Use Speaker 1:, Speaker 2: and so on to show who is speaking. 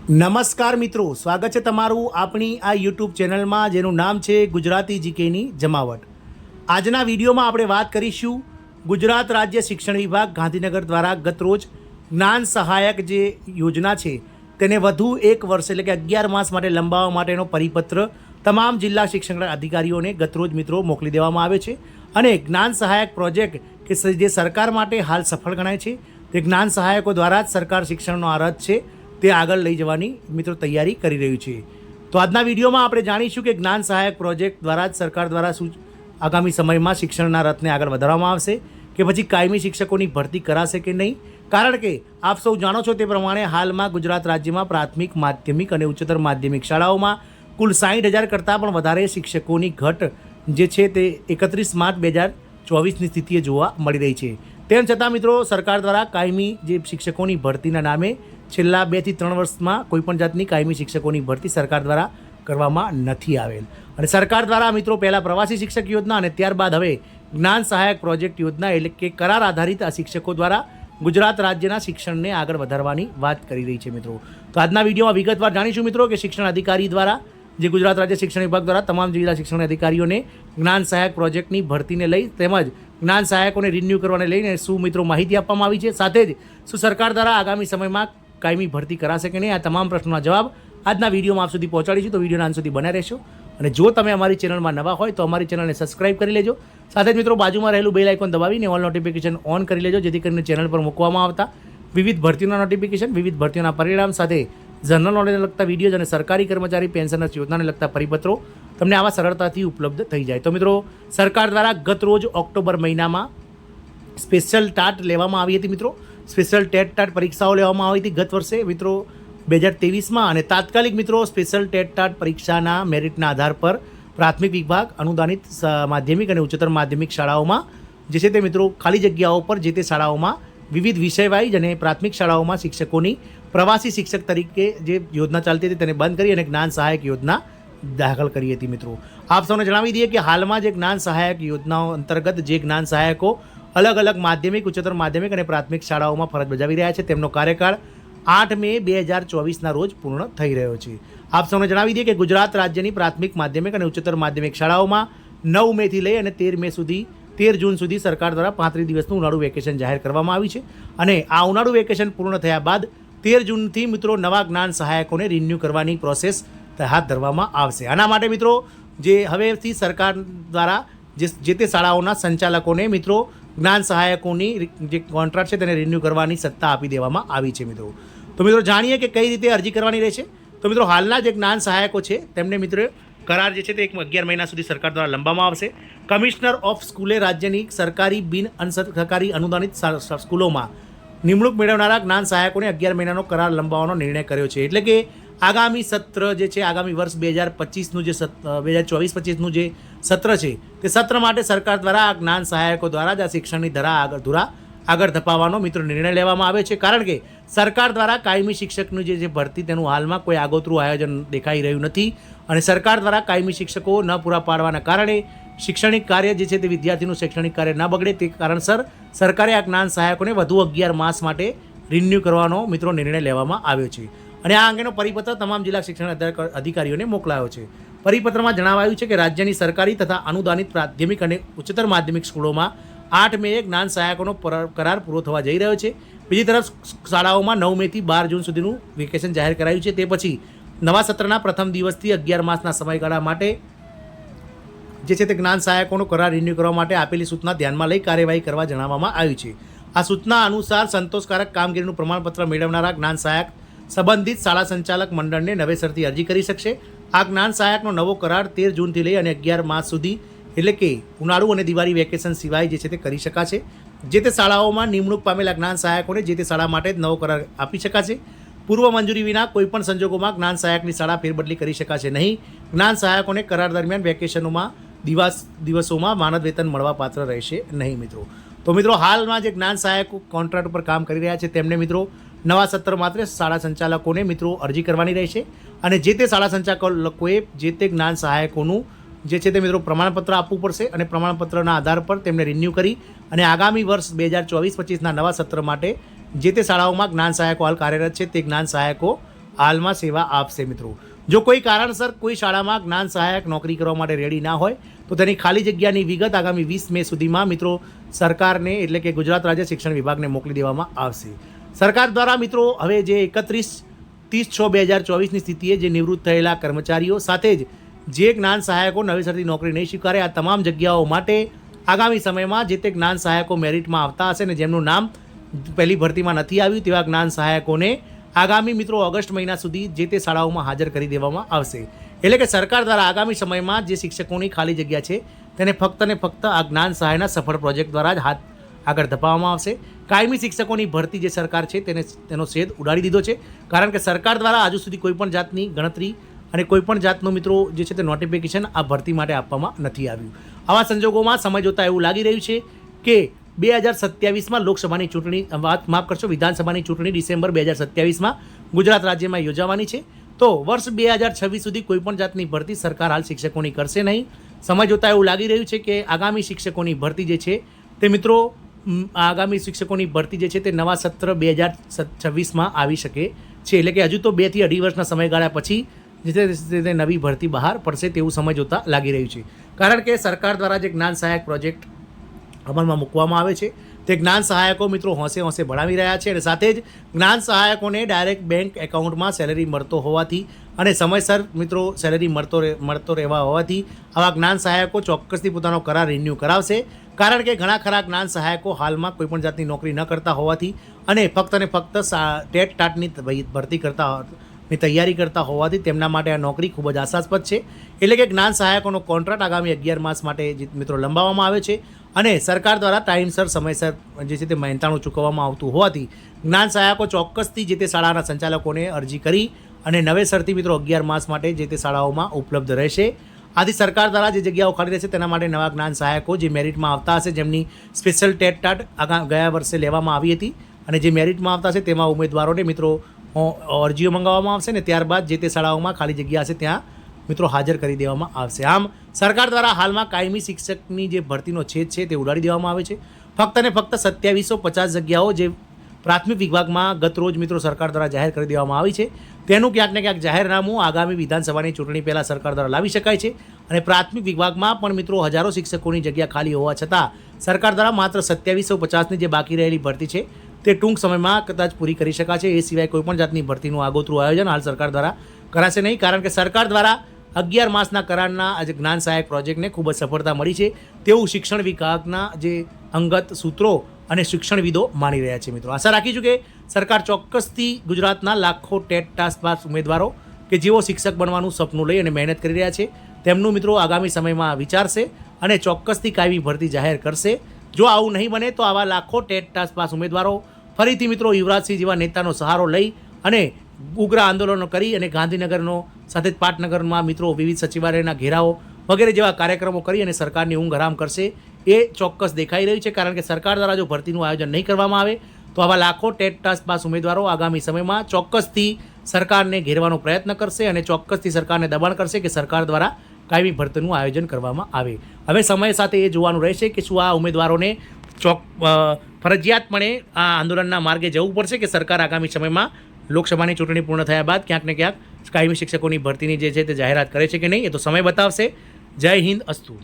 Speaker 1: નમસ્કાર મિત્રો, સ્વાગત છે તમારું આપણી આ યુટ્યુબ ચેનલમાં જેનું નામ છે ગુજરાતી જીકેની જમાવટ. આજના વિડીયોમાં આપણે વાત કરીશું ગુજરાત રાજ્ય શિક્ષણ વિભાગ ગાંધીનગર દ્વારા ગતરોજ જ્ઞાન સહાયક જે યોજના છે તેને વધુ એક વર્ષ એટલે કે 11 માસ માટે લંબાવવા માટેનો પરિપત્ર તમામ જિલ્લા શિક્ષણ અધિકારીઓને ગતરોજ મિત્રો મોકલી દેવામાં આવ્યો છે. અને જ્ઞાન સહાયક પ્રોજેક્ટ કે જે સરકાર માટે હાલ સફળ ગણાય છે તે જ્ઞાન સહાયકો દ્વારા જ સરકાર શિક્ષણનો આ રથ છે તે આગળ લઈ જવાની મિત્રો તૈયારી કરી રહ્યું છે. તો આજના વિડીયોમાં આપણે જાણીશું કે જ્ઞાન સહાયક પ્રોજેક્ટ દ્વારા જ સરકાર દ્વારા શું આગામી સમયમાં શિક્ષણના રથને આગળ વધારવામાં આવશે કે પછી કાયમી શિક્ષકોની ભરતી કરાશે કે નહીં. કારણ કે આપ સૌ જાણો છો તે પ્રમાણે હાલમાં ગુજરાત રાજ્યમાં પ્રાથમિક, માધ્યમિક અને ઉચ્ચતર માધ્યમિક શાળાઓમાં કુલ 60,000 કરતાં પણ વધારે શિક્ષકોની ઘટ જે છે તે 31 માર્ચ 2024ની સ્થિતિએ જોવા મળી રહી છે. તેમ છતાં મિત્રો સરકાર દ્વારા કાયમી જે શિક્ષકોની ભરતીના નામે છેલ્લા 2 થી 3 વર્ષમાં કોઈપણ જાતની કાયમી શિક્ષકોની ભરતી સરકાર દ્વારા કરવામાં નથી આવેલ. અને સરકાર દ્વારા મિત્રો પહેલાં પ્રવાસી શિક્ષક યોજના અને ત્યારબાદ હવે જ્ઞાન સહાયક પ્રોજેક્ટ યોજના એટલે કે કરાર આધારિત આ શિક્ષકો દ્વારા ગુજરાત રાજ્યના શિક્ષણને આગળ વધારવાની વાત કરી રહી છે મિત્રો. તો આજના વિડીયોમાં વિગતવાર જાણીશું મિત્રો કે શિક્ષણ અધિકારી દ્વારા જે ગુજરાત રાજ્ય શિક્ષણ વિભાગ દ્વારા તમામ જિલ્લા શિક્ષણ અધિકારીઓને જ્ઞાન સહાયક પ્રોજેક્ટની ભરતીને લઈ તેમજ જ્ઞાન સહાયકોને રિન્યૂ કરવાને લઈને શું મિત્રો માહિતી આપવામાં આવી છે, સાથે જ શું સરકાર દ્વારા આગામી સમયમાં કાયમી ભરતી કરાશે કે નહીં, આ તમામ પ્રશ્નોના જવાબ આજના વિડીયોમાં આપ સુધી પહોંચાડીશું. તો વિડીયોના અંત સુધી બન્યા રહેશો. અને જો તમે અમારી ચેનલમાં નવા હોય તો અમારી ચેનલને સબસ્ક્રાઇબ કરી લેજો. સાથે જ મિત્રો બાજુમાં રહેલું બેલ આઇકોન દબાવીને ઓલ નોટિફિકેશન ઓન કરી લેજો, જેથી કરીને ચેનલ પર મૂકવામાં આવતા વિવિધ ભરતીઓના નોટિફિકેશન, વિવિધ ભરતીઓના પરિણામ સાથે જનરલ નોલેજને લગતા વિડીયોઝ અને સરકારી કર્મચારી પેન્શનર્સ યોજનાને લગતા પરિપત્રો તમને આવા સરળતાથી ઉપલબ્ધ થઈ જાય. તો મિત્રો સરકાર દ્વારા ગત રોજ ઓક્ટોબર મહિનામાં સ્પેશિયલ ટાટ લેવામાં આવી હતી મિત્રો. સ્પેશિયલ ટાટ પરીક્ષાઓ લેવામાં આવી હતી ગત વર્ષે મિત્રો 2023માં. અને તાત્કાલિક મિત્રો સ્પેશિયલ ટાટ પરીક્ષાના મેરિટના આધાર પર પ્રાથમિક વિભાગ, અનુદાનિત માધ્યમિક અને ઉચ્ચતર માધ્યમિક શાળાઓમાં જે છે તે મિત્રો ખાલી જગ્યાઓ પર જે તે શાળાઓમાં વિવિધ વિષય વાઇઝ અને પ્રાથમિક શાળાઓમાં શિક્ષકોની પ્રવાસી શિક્ષક તરીકે જે યોજના ચાલતી હતી તેને બંધ કરી અને જ્ઞાન સહાયક યોજના દાખલ કરી હતી મિત્રો. આપ સૌને જણાવી દઈએ કે હાલમાં જે જ્ઞાન સહાયક યોજનાઓ અંતર્ગત જે જ્ઞાન સહાયકો અલગ અલગ માધ્યમિક, ઉચ્ચતર માધ્યમિક અને પ્રાથમિક શાળાઓમાં ફરજ બજાવી રહ્યા છે તેમનો કાર્યકાળ 8 મે 2024ના રોજ પૂર્ણ થઈ રહ્યો છે. આપ સૌને જણાવી દઈએ કે ગુજરાત રાજ્યની પ્રાથમિક, માધ્યમિક અને ઉચ્ચતર માધ્યમિક શાળાઓમાં 9 મેથી લઈ અને 13 જૂન સુધી સરકાર દ્વારા 35 દિવસનું ઉનાળુ વેકેશન જાહેર કરવામાં આવ્યું છે. અને આ ઉનાળુ વેકેશન પૂર્ણ થયા બાદ 13 જૂનથી મિત્રો નવા જ્ઞાન સહાયકોને રિન્યૂ કરવાની પ્રોસેસ હાથ ધરવામાં આવશે. આના માટે મિત્રો જે હવેથી સરકાર દ્વારા જે તે શાળાઓના સંચાલકોને મિત્રો જ્ઞાન સહાયકોની જે કોન્ટ્રાક્ટ છે તેને રિન્યૂ કરવાની સત્તા આપી દેવામાં આવી છે મિત્રો. તો મિત્રો જાણીએ કે કઈ રીતે અરજી કરવાની રહેશે. તો મિત્રો હાલના જે જ્ઞાન સહાયકો છે તેમને મિત્રો કરાર જે છે તે 11 મહિના સુધી સરકાર દ્વારા લંબાવવામાં આવશે. કમિશનર ઓફ સ્કૂલે રાજ્યની સરકારી બિન સરકારી અનુદાનિત સ્કૂલોમાં નિમણૂક મેળવનારા જ્ઞાન સહાયકોને 11 મહિનાનો કરાર લંબાવવાનો નિર્ણય કર્યો છે. એટલે કે આગામી સત્ર જે છે આગામી વર્ષ 2025નું જે 2024-25નું જે સત્ર છે તે સત્ર માટે સરકાર દ્વારા આ જ્ઞાન સહાયકો દ્વારા જ આ શિક્ષણની ધરા આગળ ધપાવવાનો મિત્રો નિર્ણય લેવામાં આવ્યો છે. કારણ કે સરકાર દ્વારા કાયમી શિક્ષકનું જે ભરતી તેનું હાલમાં કોઈ આગોતરું આયોજન દેખાઈ રહ્યું નથી. અને સરકાર દ્વારા કાયમી શિક્ષકો ન પૂરા પાડવાના કારણે શૈક્ષણિક કાર્ય જે છે તે વિદ્યાર્થીનું શૈક્ષણિક કાર્ય ન બગડે તે કારણસર સરકારે આ જ્ઞાન સહાયકોને વધુ 11 માસ માટે રિન્યૂ કરવાનો મિત્રો નિર્ણય લેવામાં આવ્યો છે. અને આ અંગેનો પરિપત્ર તમામ જિલ્લા શિક્ષણ અધિકારીઓને મોકલાયો છે. પરિપત્રમાં જણાવાયું છે કે રાજ્યની સરકારી તથા અનુદાનિત માધ્યમિક અને ઉચ્ચતર માધ્યમિક સ્કૂલોમાં 8 મે જ્ઞાન સહાયકોનો કરાર પૂરો થવા જઈ રહ્યો છે. બીજી તરફ શાળાઓમાં 9 મેથી 12 જૂન સુધીનું વેકેશન જાહેર કરાયું છે. તે પછી નવા સત્રના પ્રથમ દિવસથી 11 માસના સમયગાળા માટે જે છે તે જ્ઞાન સહાયકોનો કરાર રિન્યૂ કરવા માટે આપેલી સૂચના ધ્યાનમાં લઈ કાર્યવાહી કરવા જણાવવામાં આવ્યું છે. આ સૂચના અનુસાર સંતોષકારક કામગીરીનું પ્રમાણપત્ર મેળવનારા જ્ઞાન સહાયક સંબંધિત શાળા સંચાલક મંડળને નવેસરથી અરજી કરી શકશે. આ જ્ઞાન સહાયકનો નવો કરાર 13 જૂનથી લઈ અને 11 માસ સુધી એટલે કે ઉનાળુ અને દિવાળી વેકેશન સિવાય જે છે તે કરી શકાશે. જે તે શાળાઓમાં નિમણૂક પામેલા જ્ઞાન સહાયકોને જે તે શાળા માટે જ નવો કરાર આપી શકાશે. પૂર્વ મંજૂરી વિના કોઈપણ સંજોગોમાં જ્ઞાન સહાયકની શાળા ફેરબદલી કરી શકાશે નહીં. જ્ઞાન સહાયકોને કરાર દરમિયાન વેકેશનોમાં દિવસોમાં માનદ વેતન મળવાપાત્ર રહેશે નહીં મિત્રો. તો મિત્રો હાલમાં જે જ્ઞાન સહાયકો કોન્ટ્રાક્ટ ઉપર કામ કરી રહ્યા છે તેમને મિત્રો નવા સત્ર માત્ર શાળા સંચાલકોને મિત્રો અરજી કરવાની રહેશે. અને જે તે શાળા સંચાલકોએ જે તે જ્ઞાન સહાયકોનું જે છે તે મિત્રો પ્રમાણપત્ર આપવું પડશે. અને પ્રમાણપત્રના આધાર પર તેમને રિન્યૂ કરી અને આગામી વર્ષ 2024-25ના નવા સત્ર માટે જે તે શાળાઓમાં જ્ઞાન સહાયકો હાલ કાર્યરત છે તે જ્ઞાન સહાયકો હાલમાં સેવા આપશે મિત્રો. જો કોઈ કારણસર કોઈ શાળામાં જ્ઞાન સહાયક નોકરી કરવા માટે રેડી ના હોય તો તેની ખાલી જગ્યાની વિગત આગામી 20 મે સુધીમાં મિત્રો સરકારને એટલે કે ગુજરાત રાજ્ય શિક્ષણ વિભાગને મોકલી દેવામાં આવશે. સરકાર દ્વારા મિત્રો હવે જે 31/30/2024ની સ્થિતિએ જે નિવૃત્ત થયેલા કર્મચારીઓ સાથે જ જે જ્ઞાન સહાયકો નવેસરથી નોકરી નહીં સ્વીકારે આ તમામ જગ્યાઓ માટે આગામી સમયમાં જે તે જ્ઞાન સહાયકો મેરિટમાં આવતા હશે ને જેમનું નામ પહેલી ભરતીમાં નથી આવ્યું તેવા જ્ઞાન સહાયકોને આગામી મિત્રો ઓગસ્ટ મહિના સુધી જે તે શાળાઓમાં હાજર કરી દેવામાં આવશે. એટલે કે સરકાર દ્વારા આગામી સમયમાં જે શિક્ષકોની ખાલી જગ્યા છે તેને ફક્ત ને ફક્ત આ જ્ઞાન સહાયના સફળ પ્રોજેક્ટ દ્વારા જ હાથ આગળ ધપાવવામાં આવશે. કાયમી શિક્ષકોની ભરતી જે સરકાર છે તેનો છેદ ઉડાડી દીધો છે, કારણ કે સરકાર દ્વારા હજુ સુધી કોઈપણ જાતની ગણતરી અને કોઈપણ જાતનું મિત્રો જે છે તે નોટિફિકેશન આ ભરતી માટે આપવામાં નથી આવ્યું. આવા સંજોગોમાં સમય જોતાં એવું લાગી રહ્યું છે કે 2027માં લોકસભાની ચૂંટણી માફ કરશો વિધાનસભાની ચૂંટણી ડિસેમ્બર 2027માં ગુજરાત રાજ્યમાં યોજાવાની છે. તો વર્ષ 2026 સુધી કોઈપણ જાતની ભરતી સરકાર હાલ શિક્ષકોની કરશે નહીં. સમય જોતાં એવું લાગી રહ્યું છે કે આગામી શિક્ષકોની ભરતી જે છે તે મિત્રો આગામી શિક્ષકોની ભરતી જે છે તે નવા સત્ર 2026માં આવી શકે છે. એટલે કે હજુ તો 2 થી 2.5 વર્ષના સમયગાળા પછી જે તે નવી ભરતી બહાર પડશે તેવું સમય જોતાં લાગી રહ્યું છે. કારણ કે સરકાર દ્વારા જે જ્ઞાન સહાયક પ્રોજેક્ટ અમલમાં મૂકવામાં આવે છે તે જ્ઞાન સહાયકો મિત્રો હોંશે ભણાવી રહ્યા છે અને સાથે જ જ્ઞાન સહાયકોને ડાયરેક્ટ બેંક એકાઉન્ટમાં સેલેરી મળતો હોવાથી અને સમયસર મિત્રો સેલેરી મળતો રહેવા હોવાથી આવા જ્ઞાન સહાયકો ચોક્કસથી પોતાનો કરાર રિન્યૂ કરાવશે. કારણ કે ઘણા ખરા જ્ઞાન સહાયકો હાલમાં કોઈપણ જાતની નોકરી ન કરતા હોવાથી અને ફક્ત ને ફક્ત ટેટ ટાટની ભરતી ની તૈયારી કરતા હોવાથી તેમના માટે આ નોકરી ખૂબ જ આશાસ્પદ છે. એટલે કે જ્ઞાન સહાયકોનો કોન્ટ્રાક્ટ આગામી 11 માસ માટે મિત્રો લંબાવવામાં આવે છે અને સરકાર દ્વારા ટાઈમસર સમયસર જે છે તે મહેનતાણું ચૂકવવામાં આવતું હોવાથી જ્ઞાન સહાયકો ચોક્કસથી જે તે શાળાના સંચાલકોને અરજી કરી અને નવેસરથી મિત્રો 11 માસ માટે જે તે શાળાઓમાં ઉપલબ્ધ રહેશે. આથી સરકાર દ્વારા જે જગ્યાઓ ખાલી રહેશે તેના માટે નવા જ્ઞાન સહાયકો જે મેરિટમાં આવતા હશે જેમની સ્પેશિયલ ટેટ ટાટ ગયા વર્ષે લેવામાં આવી હતી અને જે મેરિટમાં આવતા હશે તેમાં ઉમેદવારોને મિત્રો અરજીઓ મંગાવવામાં આવશે ને ત્યારબાદ જે તે શાળાઓમાં ખાલી જગ્યા હશે ત્યાં મિત્રો હાજર કરી દેવામાં આવશે. આમ સરકાર દ્વારા હાલમાં કાયમી શિક્ષકની જે ભરતીનો છેદ છે તે ઉડાડી દેવામાં આવે છે. ફક્ત ને ફક્ત 2750 જગ્યાઓ જે પ્રાથમિક વિભાગમાં ગત રોજ મિત્રો સરકાર દ્વારા જાહેર કરી દેવામાં આવી છે તેનું ક્યાંક ને ક્યાંક જાહેરનામું આગામી વિધાનસભાની ચૂંટણી પહેલાં સરકાર દ્વારા લાવી શકાય છે. અને પ્રાથમિક વિભાગમાં પણ મિત્રો હજારો શિક્ષકોની જગ્યા ખાલી હોવા છતાં સરકાર દ્વારા માત્ર 2750ની જે બાકી રહેલી ભરતી છે તે ટૂંક સમયમાં કદાચ પૂરી કરી શકાશે. એ સિવાય કોઈપણ જાતની ભરતીનું આગોતરું આયોજન હાલ સરકાર દ્વારા કરાશે નહીં, કારણ કે સરકાર દ્વારા 11 માસના કરારના આજે જ્ઞાન સહાયક પ્રોજેક્ટને ખૂબ જ સફળતા મળી છે તેવું શિક્ષણ વિભાગના જે અંગત સૂત્રો અને શિક્ષણવિદો માની રહ્યા છે. મિત્રો આશા રાખીશું કે સરકાર ચોક્કસથી ગુજરાતના લાખો ટેટ ટાસ પાસ ઉમેદવારો કે જેઓ શિક્ષક બનવાનું સપનું લઈ અને મહેનત કરી રહ્યા છે તેમનું મિત્રો આગામી સમયમાં વિચારશે અને ચોક્કસથી કાયમી ભરતી જાહેર કરશે. જો આવું નહીં બને તો આવા લાખો ટેટ ટાસ પાસ ઉમેદવારો ફરીથી મિત્રો યુવરાજસિંહ જેવા નેતાનો સહારો લઈ અને ઉગ્ર આંદોલનો કરી અને ગાંધીનગરનો સાથે જ પાટનગરમાં મિત્રો વિવિધ સચિવાલયના ઘેરાવો વગેરે જેવા કાર્યક્રમો કરી અને સરકારની ઊંઘ હરામ કરશે એ ચોક્કસ દેખાઈ રહ્યું છે. કારણ કે સરકાર દ્વારા જો ભરતીનું આયોજન નહીં કરવામાં આવે તો આવા લાખો ટેટ ટાસ પાસ ઉમેદવારો આગામી સમયમાં ચોક્કસથી સરકારને ઘેરવાનો પ્રયત્ન કરશે અને ચોક્કસથી સરકારને દબાણ કરશે કે સરકાર દ્વારા કાયમી ભરતીનું આયોજન કરવામાં આવે. હવે સમય સાથે એ જોવાનું રહેશે કે શું આ ઉમેદવારોને ફરજિયાતપણે આ આંદોલનના માર્ગે જવું પડશે કે સરકાર આગામી સમયમાં લોકસભાની ચૂંટણી પૂર્ણ થયા બાદ ક્યાંક ને ક્યાંક કાયમી શિક્ષકોની ભરતીની જે છે તે જાહેરાત કરે છે કે નહીં એ તો સમય બતાવશે. જય હિન્દ અસ્તુ.